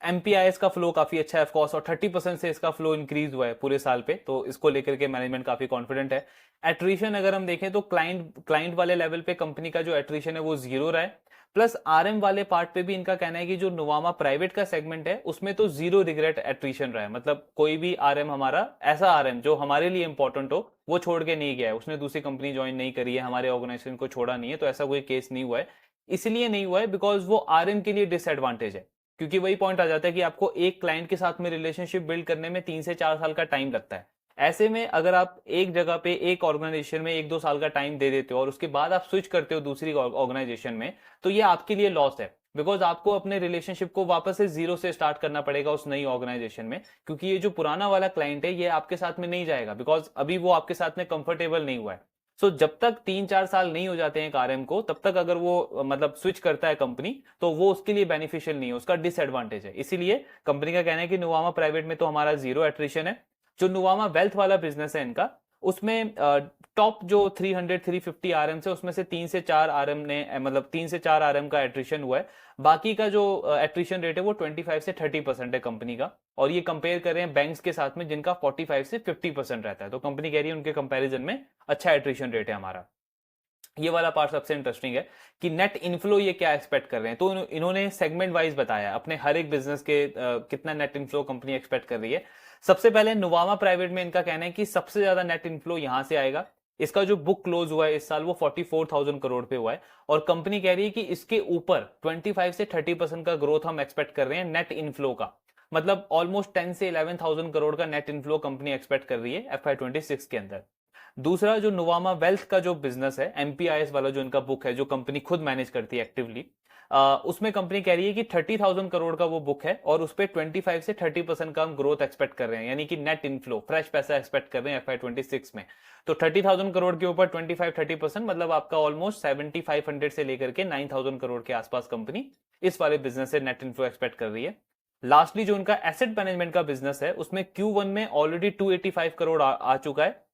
एमपीआईएस का फ्लो काफी अच्छा है ऑफकोर्स, और 30% से इसका फ्लो इंक्रीज हुआ है पूरे साल पे, तो इसको लेकर के मैनेजमेंट काफी कॉन्फिडेंट है। एट्रीशन अगर हम देखें तो क्लाइंट वाले लेवल पे कंपनी का जो एट्रीशन है वो 0 रहा है। प्लस आरएम वाले पार्ट पे भी इनका कहना है कि जो नुवामा प्राइवेट का सेगमेंट है उसमें तो 0 रिग्रेट एट्रीशन रहा है। मतलब कोई भी आरएम हमारा, ऐसा आरएम जो हमारे लिए इंपॉर्टेंट हो, वो छोड़ के नहीं गया है, उसने दूसरी कंपनी ज्वाइन नहीं करी है, हमारे ऑर्गेनाइजेशन को छोड़ा नहीं है, तो ऐसा कोई केस नहीं हुआ है। इसलिए नहीं हुआ है बिकॉज वो आरएम के लिए डिसएडवांटेज है, क्योंकि वही पॉइंट आ जाता है कि आपको एक क्लाइंट के साथ में रिलेशनशिप बिल्ड करने में 3 से 4 साल का टाइम लगता है। ऐसे में अगर आप एक जगह पे एक ऑर्गेनाइजेशन में 1-2 साल का टाइम दे देते हो और उसके बाद आप स्विच करते हो दूसरी ऑर्गेनाइजेशन में, तो ये आपके लिए लॉस है, बिकॉज आपको अपने रिलेशनशिप को वापस से जीरो से स्टार्ट करना पड़ेगा उस नई ऑर्गेनाइजेशन में, क्योंकि ये जो पुराना वाला क्लाइंट है ये आपके साथ में नहीं जाएगा, बिकॉज अभी वो आपके साथ में कंफर्टेबल नहीं हुआ है। सो जब तक 3-4 साल नहीं हो जाते हैं एक आरएम को, तब तक अगर वो मतलब स्विच करता है कंपनी, तो वो उसके लिए बेनिफिशियल नहीं है, उसका डिसएडवांटेज है। इसीलिए कंपनी का कहना है कि नुवामा प्राइवेट में तो हमारा जीरो एट्रिशन है। जो नुवामा वेल्थ वाला बिजनेस है इनका, उसमें टॉप जो 300-350 आरएम से उसमें से 3 से 4 आरएम ने मतलब 3 से 4 आरएम का एट्रिशन हुआ है। बाकी का जो एट्रिशन रेट है वो 25 से 30% है कंपनी का। और ये कंपेयर कर रहे हैं बैंक्स के साथ में जिनका 45 से 50% रहता है। तो कंपनी कह रही है उनके कंपैरिजन में अच्छा एट्रिशन रेट है हमारा। ये वाला पार्ट सबसे इंटरेस्टिंग है कि नेट इनफ्लो ये क्या एक्सपेक्ट कर रहे हैं। तो इन्होंने सेगमेंट वाइज बताया अपने हर एक बिजनेस के कितना नेट इनफ्लो कंपनी एक्सपेक्ट कर रही है। सबसे पहले नुवामा प्राइवेट में इनका कहना है कि सबसे ज्यादा नेट इनफ्लो यहां से आएगा। इसका जो बुक क्लोज हुआ है इस साल वो 44,000 करोड़ पे हुआ है, और कंपनी कह रही है कि इसके ऊपर 25 से 30% का ग्रोथ हम एक्सपेक्ट कर रहे हैं नेट इनफ्लो का। मतलब ऑलमोस्ट 10 से 11,000 करोड़ का नेट इनफ्लो कंपनी एक्सपेक्ट कर रही है FY26 के अंदर। दूसरा जो नुवामा वेल्थ का जो बिजनेस है, MPIS वाला जो इनका बुक है, जो कंपनी खुद मैनेज करती है एक्टिवली, उसमें कंपनी कह रही है कि 30,000 करोड़ का वो बुक है और उस पर 25 से 30% का हम ग्रोथ एक्सपेक्ट कर रहे हैं, यानी कि नेट इनफ्लो फ्रेश पैसा एक्सपेक्ट कर रहे हैं FY26 में। तो 30,000 करोड़ के ऊपर 25-30% मतलब आपका ऑलमोस्ट 7,500 से लेकर के 9,000 करोड़ के आसपास कंपनी इस वाले बिजनेस से नेट इनफ्लो एक्सपेक्ट कर रही है। लास्टली जो उनका एसेट मैनेजमेंट का बिजनेस है, उसमें Q1 में ऑलरेडी 285 करोड़ आ चुका है।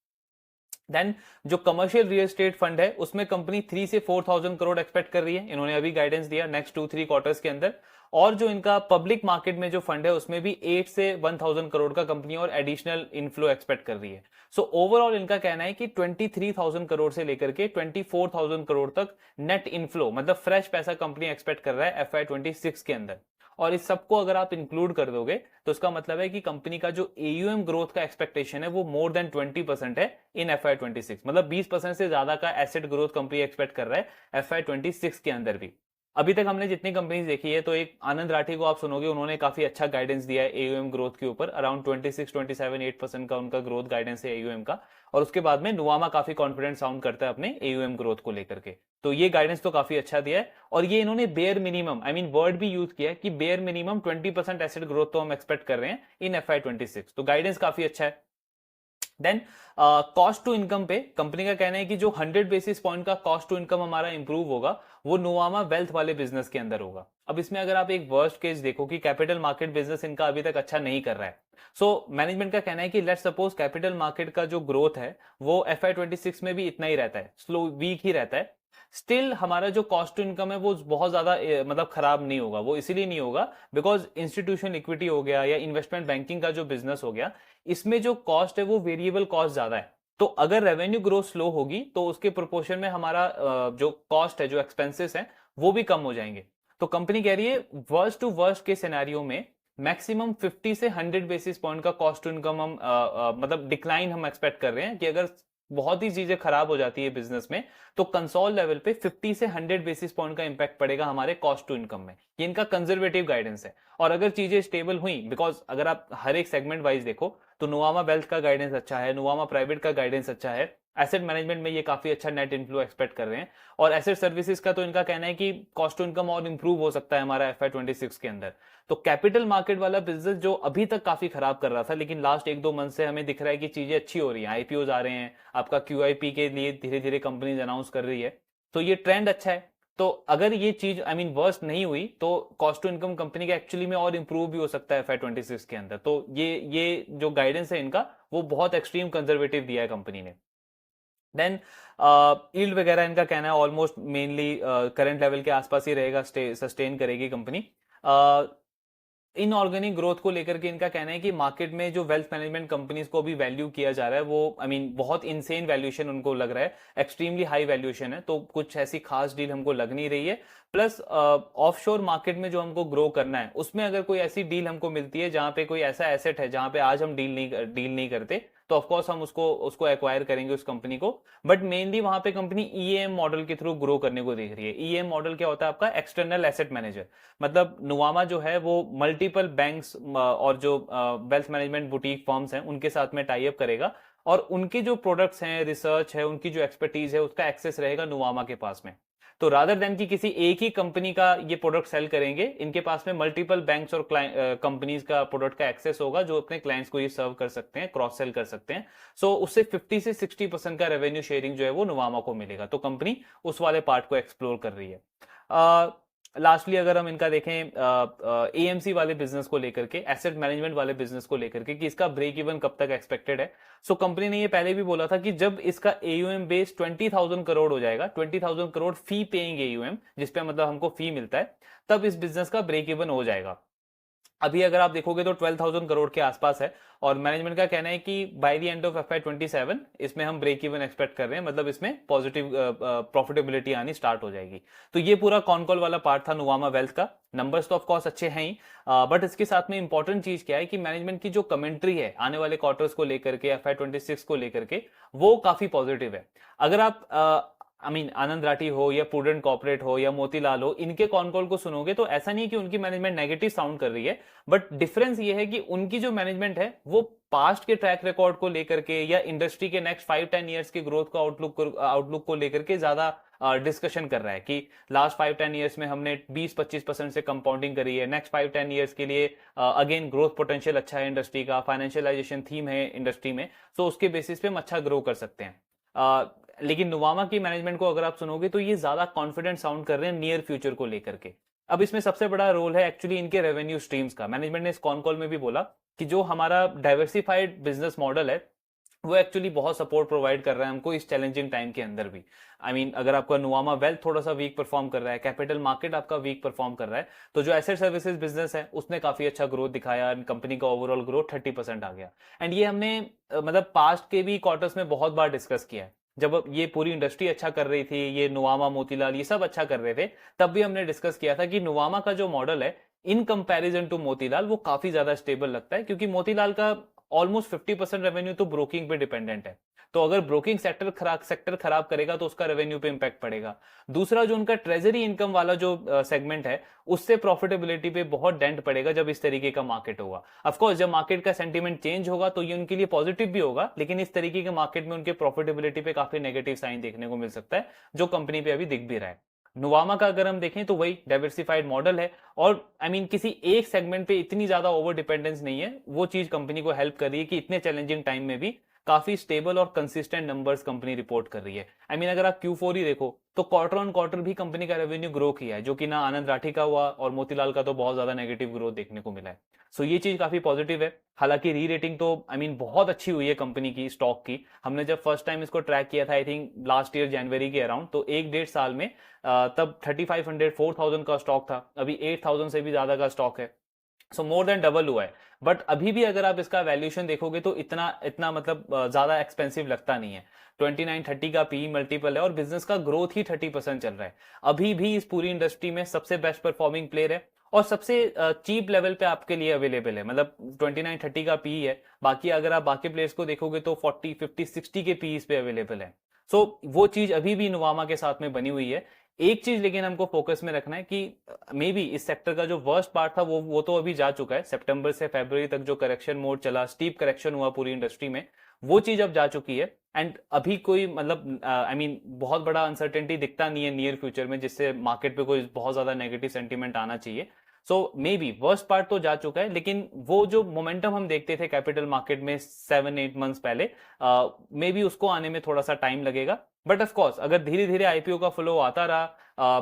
देन जो कमर्शियल रियल एस्टेट फंड है उसमें कंपनी 3 से 4,000 करोड़ एक्सपेक्ट कर रही है, इन्होंने अभी गाइडेंस दिया नेक्स्ट 2-3 क्वार्टर्स के अंदर। और जो इनका पब्लिक मार्केट में जो फंड है उसमें भी 8 से 1,000 करोड़ का कंपनी और एडिशनल इनफ्लो एक्सपेक्ट कर रही है। सो ओवरऑल इनका कहना है कि 23,000 करोड़ से लेकर के 24,000 करोड़ तक नेट इनफ्लो मतलब फ्रेश पैसा कंपनी एक्सपेक्ट कर रहा है FY26 के अंदर। और इस सबको अगर आप इंक्लूड कर दोगे तो इसका मतलब है कि कंपनी का जो AUM ग्रोथ का एक्सपेक्टेशन है वो मोर देन 20% है इन FY26। मतलब 20% से ज्यादा का एसेट ग्रोथ कंपनी एक्सपेक्ट कर रहा है FY26 के अंदर भी। अभी तक हमने जितनी कंपनीज देखी है, तो एक आनंद राठी को आप सुनोगे, उन्होंने काफी अच्छा गाइडेंस दिया है AUM ग्रोथ के ऊपर, अराउंड 26-27-8% का उनका ग्रोथ गाइडेंस है AUM का। और उसके बाद में नुवामा काफी कॉन्फिडेंट साउंड करता है अपने AUM ग्रोथ को लेकर के। तो ये गाइडेंस तो काफी अच्छा दिया है। और ये इन्होंने बेयर मिनिमम वर्ड भी यूज किया है कि बेयर मिनिमम 20% एसेट ग्रोथ तो हम एक्सपेक्ट कर रहे हैं इन FY26। तो गाइडेंस काफी अच्छा है। देन कॉस्ट टू इनकम पे कंपनी का कहना है कि जो 100 बेसिस पॉइंट का कॉस्ट टू इनकम हमारा इंप्रूव होगा वो नुवामा वेल्थ वाले बिजनेस के अंदर होगा। अब इसमें अगर आप एक वर्स्ट केस देखो कि कैपिटल मार्केट बिजनेस इनका अभी तक अच्छा नहीं कर रहा है, सो मैनेजमेंट का कहना है कि लेट्स सपोज कैपिटल मार्केट का जो ग्रोथ है वो FY26 में भी इतना ही रहता है, स्लो वीक ही रहता है, स्टिल हमारा जो कॉस्ट टू इनकम है वो बहुत ज्यादा मतलब खराब नहीं होगा। वो इसीलिए नहीं होगा बिकॉज इंस्टीट्यूशन इक्विटी हो गया या इन्वेस्टमेंट बैंकिंग का जो बिजनेस हो गया, इसमें जो कॉस्ट है वो वेरिएबल कॉस्ट ज्यादा है। तो अगर रेवेन्यू ग्रोथ स्लो होगी तो उसके प्रोपोर्शन में हमारा जो कॉस्ट है, जो एक्सपेंसेस है, वो भी कम हो जाएंगे। तो कंपनी कह रही है वर्स्ट टू वर्स्ट के सिनेरियो में मैक्सिमम 50 से 100 बेसिस पॉइंट का कॉस्ट टू इनकम हम मतलब डिक्लाइन हम एक्सपेक्ट कर रहे हैं कि अगर बहुत ही चीजें खराब हो जाती है बिजनेस में तो कंसोल लेवल पे 50 से 100 बेसिस पॉइंट का इंपैक्ट पड़ेगा हमारे कॉस्ट टू इनकम में। ये इनका कंजर्वेटिव गाइडेंस है। और अगर चीजें स्टेबल हुई, बिकॉज अगर आप हर एक सेगमेंट वाइज देखो तो नुवामा वेल्थ का गाइडेंस अच्छा है, नुवामा प्राइवेट का गाइडेंस अच्छा है, एसेट मैनेजमेंट में ये काफी अच्छा नेट इनफ्लो एक्सपेक्ट कर रहे हैं, और एसेट सर्विसेज का तो इनका कहना है कि कॉस्ट टू इनकम और इंप्रूव हो सकता है हमारा FY26 के अंदर। तो कैपिटल मार्केट वाला बिजनेस जो अभी तक काफी खराब कर रहा था, लेकिन लास्ट 1-2 मंथ से हमें दिख रहा है कि चीजें अच्छी हो रही हैं, IPOs आ रहे हैं, आपका QIP के लिए धीरे धीरे कंपनीज अनाउंस कर रही है, तो ये ट्रेंड अच्छा है। तो अगर ये चीज वर्स्ट नहीं हुई तो कॉस्ट टू इनकम कंपनी का एक्चुअली में और इंप्रूव भी हो सकता है FY26 के अंदर। तो ये जो गाइडेंस है इनका वो बहुत एक्सट्रीम कंजर्वेटिव दिया है कंपनी ने। देन यील्ड वगैरह इनका कहना है ऑलमोस्ट मेनली करंट लेवल के आसपास ही रहेगा, सस्टेन करेगी कंपनी। इनऑर्गेनिक ग्रोथ को लेकर के इनका कहना है कि मार्केट में जो वेल्थ मैनेजमेंट कंपनीज को भी वैल्यू किया जा रहा है वो बहुत इनसेन वैल्यूएशन उनको लग रहा है, एक्सट्रीमली हाई वैल्यूएशन है, तो कुछ ऐसी खास डील हमको लग नहीं रही है। प्लस ऑफशोर मार्केट में जो हमको ग्रो करना है उसमें अगर कोई ऐसी डील हमको मिलती है जहां पे कोई ऐसा एसेट है जहां पे आज हम डील नहीं करते, तो ऑफ कोर्स हम उसको उसको एक्वायर करेंगे उस कंपनी को। बट मेनली वहां पे कंपनी ईएम मॉडल के थ्रू ग्रो करने को देख रही है। ईएम मॉडल क्या होता है? आपका एक्सटर्नल एसेट मैनेजर। मतलब नुवामा जो है वो मल्टीपल बैंक्स और जो वेल्थ मैनेजमेंट बुटीक फर्म्स हैं उनके साथ में टाई अप करेगा, और उनके जो प्रोडक्ट्स हैं, रिसर्च है, उनकी जो एक्सपर्टीज है, उसका एक्सेस रहेगा नुवामा के पास में। तो रादर देन कि किसी एक ही कंपनी का ये प्रोडक्ट सेल करेंगे, इनके पास में मल्टीपल बैंक्स और कंपनीज का प्रोडक्ट का एक्सेस होगा जो अपने क्लाइंट्स को ये सर्व कर सकते हैं, क्रॉस सेल कर सकते हैं। सो उससे 50 से 60% का रेवेन्यू शेयरिंग जो है वो नुवामा को मिलेगा। तो कंपनी उस वाले पार्ट को एक्सप्लोर कर रही है। लास्टली अगर हम इनका देखें एएमसी वाले बिजनेस को लेकर के, एसेट मैनेजमेंट वाले बिजनेस को लेकर के, कि इसका ब्रेक इवन कब तक एक्सपेक्टेड है। सो कंपनी ने ये पहले भी बोला था कि जब इसका एयूएम बेस 20,000 करोड़ हो जाएगा, 20,000 करोड़ फी पेइंग एयूएम, जिसपे मतलब हमको फी मिलता है, तब इस बिजनेस का ब्रेक इवन हो जाएगा। अभी अगर आप देखोगे तो 12,000 करोड़ के आसपास है, और मैनेजमेंट का कहना है कि by the end of FY27 इसमें हम ब्रेक इवन एक्सपेक्ट कर रहे हैं, मतलब इसमें पॉजिटिव प्रॉफिटेबिलिटी आनी स्टार्ट हो जाएगी। तो ये पूरा कॉनकॉल वाला पार्ट था नुवामा वेल्थ का। नंबर्स तो ऑफ कोर्स अच्छे हैं ही, बट इसके साथ में इंपॉर्टेंट चीज क्या है कि मैनेजमेंट की जो कमेंट्री है आने वाले क्वार्टर्स को लेकर के, FY26 को लेकर के, वो काफी पॉजिटिव है। अगर आप आनंद राठी हो या प्रूडेंट कॉर्पोरेट हो या मोतीलाल हो, इनके कॉन कॉल को सुनोगे तो ऐसा नहीं है कि उनकी मैनेजमेंट नेगेटिव साउंड कर रही है, बट डिफरेंस ये है कि उनकी जो मैनेजमेंट है वो पास्ट के ट्रैक रिकॉर्ड को लेकर के या इंडस्ट्री के नेक्स्ट 5-10 ईयर्स की ग्रोथ को आउटलुक को लेकर के ज्यादा डिस्कशन कर रहा है कि लास्ट 5-10 ईयर्स में हमने 20-25% से कंपाउंडिंग करी है, नेक्स्ट 5-10 ईयर्स के लिए अगेन ग्रोथ पोटेंशियल अच्छा है इंडस्ट्री का, फाइनेंशियलाइजेशन थीम है इंडस्ट्री में, तो उसके बेसिस पे हम अच्छा ग्रो कर सकते हैं। लेकिन नुवामा की मैनेजमेंट को अगर आप सुनोगे तो ये ज्यादा कॉन्फिडेंट साउंड कर रहे हैं नियर फ्यूचर को लेकर के। अब इसमें सबसे बड़ा रोल है एक्चुअली इनके रेवेन्यू स्ट्रीम्स का। मैनेजमेंट ने इस कॉन कॉल में भी बोला कि जो हमारा डाइवर्सिफाइड बिजनेस मॉडल है वो एक्चुअली बहुत सपोर्ट प्रोवाइड कर रहा है हमको इस चैलेंजिंग टाइम के अंदर भी। अगर आपका नुवामा वेल्थ थोड़ा सा वीक परफॉर्म कर रहा है, कैपिटल मार्केट आपका वीक परफॉर्म कर रहा है, तो जो एसेट सर्विसेज बिजनेस है उसने काफी अच्छा ग्रोथ दिखाया, कंपनी का ओवरऑल ग्रोथ 30% आ गया। एंड ये हमने मतलब पास्ट के भी क्वार्टर्स में बहुत बार डिस्कस किया है। जब ये पूरी इंडस्ट्री अच्छा कर रही थी, ये नुवामा मोतीलाल ये सब अच्छा कर रहे थे, तब भी हमने डिस्कस किया था कि नुवामा का जो मॉडल है इन कंपैरिजन टू मोतीलाल वो काफी ज्यादा स्टेबल लगता है, क्योंकि मोतीलाल का ऑलमोस्ट 50% रेवेन्यू तो ब्रोकिंग पे डिपेंडेंट है। तो अगर ब्रोकिंग सेक्टर खराब करेगा तो उसका रेवेन्यू पे इंपैक्ट पड़ेगा। दूसरा जो उनका ट्रेजरी इनकम वाला जो सेगमेंट है उससे प्रॉफिटेबिलिटी पे बहुत डेंट पड़ेगा जब इस तरीके का मार्केट होगा। ऑफकोर्स जब मार्केट का सेंटीमेंट चेंज होगा तो ये उनके लिए पॉजिटिव भी होगा, लेकिन इस तरीके के मार्केट में उनके प्रॉफिटेबिलिटी पे काफी नेगेटिव साइन देखने को मिल सकता है, जो कंपनी पे अभी दिख भी रहा है। नुवामा का अगर हम देखें तो वही डाइवर्सिफाइड मॉडल है, और किसी एक सेगमेंट पे इतनी ज्यादा ओवर डिपेंडेंस नहीं है। वो चीज कंपनी को हेल्प कर रही है कि इतने चैलेंजिंग टाइम में भी काफी स्टेबल और कंसिस्टेंट नंबर्स कंपनी रिपोर्ट कर रही है। अगर आप Q4 ही देखो तो क्वार्टर ऑन क्वार्टर भी कंपनी का रेवेन्यू ग्रो किया है, जो कि ना आनंद राठी का हुआ, और मोतीलाल का तो बहुत ज्यादा नेगेटिव ग्रोथ देखने को मिला है। सो ये चीज काफी पॉजिटिव है। हालांकि री रेटिंग तो बहुत अच्छी हुई है कंपनी की स्टॉक की। हमने जब फर्स्ट टाइम इसको ट्रैक किया था आई थिंक लास्ट ईयर जनवरी के अराउंड, तो 1-1.5 साल में तब 3500-4000 का स्टॉक था, अभी 8000 से भी ज्यादा का स्टॉक है। सो मोर देन डबल हुआ है। बट अभी भी अगर आप इसका वैल्यूएशन देखोगे तो इतना इतना ज्यादा एक्सपेंसिव लगता नहीं है। 29-30 का पी मल्टीपल है, और बिजनेस का ग्रोथ ही 30% चल रहा है। अभी भी इस पूरी इंडस्ट्री में सबसे बेस्ट परफॉर्मिंग प्लेयर है, और सबसे चीप लेवल पे आपके लिए अवेलेबल है। मतलब 29-30 का पी है, बाकी अगर आप बाकी प्लेयर्स को देखोगे तो 40-50-60 के पी पे अवेलेबल है। सो वो चीज अभी भी नुवामा के साथ में बनी हुई है। एक चीज लेकिन हमको फोकस में रखना है कि मे बी इस सेक्टर का जो वर्स्ट पार्ट था वो तो अभी जा चुका है। सितंबर से फरवरी तक जो करेक्शन मोड चला, स्टीप करेक्शन हुआ पूरी इंडस्ट्री में, वो चीज अब जा चुकी है। एंड अभी कोई बहुत बड़ा अनसर्टेनिटी दिखता नहीं है नियर फ्यूचर में, जिससे मार्केट पे कोई बहुत ज्यादा नेगेटिव सेंटीमेंट आना चाहिए। सो मे बी वर्स्ट पार्ट तो जा चुका है, लेकिन वो जो मोमेंटम हम देखते थे कैपिटल मार्केट में 7-8 मंथ्स पहले, मे बी उसको आने में थोड़ा सा टाइम लगेगा। बट ऑफ कोर्स अगर धीरे धीरे आईपीओ का फ्लो आता रहा,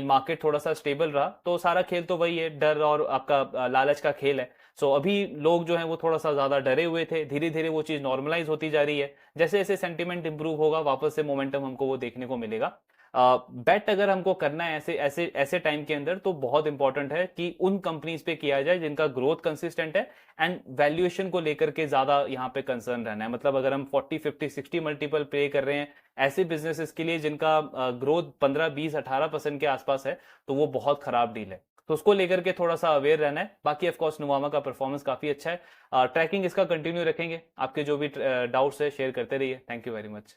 मार्केट थोड़ा सा स्टेबल रहा, तो सारा खेल तो वही है, डर और आपका लालच का खेल है। सो अभी लोग जो हैं वो थोड़ा सा ज्यादा डरे हुए थे, धीरे धीरे वो चीज नॉर्मलाइज होती जा रही है। जैसे जैसे सेंटीमेंट इंप्रूव होगा वापस से मोमेंटम हमको वो देखने को मिलेगा। बेट अगर हमको करना है ऐसे ऐसे ऐसे टाइम के अंदर, तो बहुत इंपॉर्टेंट है कि उन कंपनीज पे किया जाए जिनका ग्रोथ कंसिस्टेंट है एंड वैल्यूएशन को लेकर के ज्यादा यहाँ पे कंसर्न रहना है। मतलब अगर हम 40 50 60 मल्टीपल पे कर रहे हैं ऐसे बिजनेसेस के लिए जिनका ग्रोथ 15 20 18% के आसपास है, तो वो बहुत खराब डील है। तो उसको लेकर के थोड़ा सा अवेयर रहना है। बाकी ऑफ कोर्स नुवामा का परफॉर्मेंस काफी अच्छा है। ट्रैकिंग इसका कंटिन्यू रखेंगे। आपके जो भी डाउट्स है शेयर करते रहिए। Thank you very much.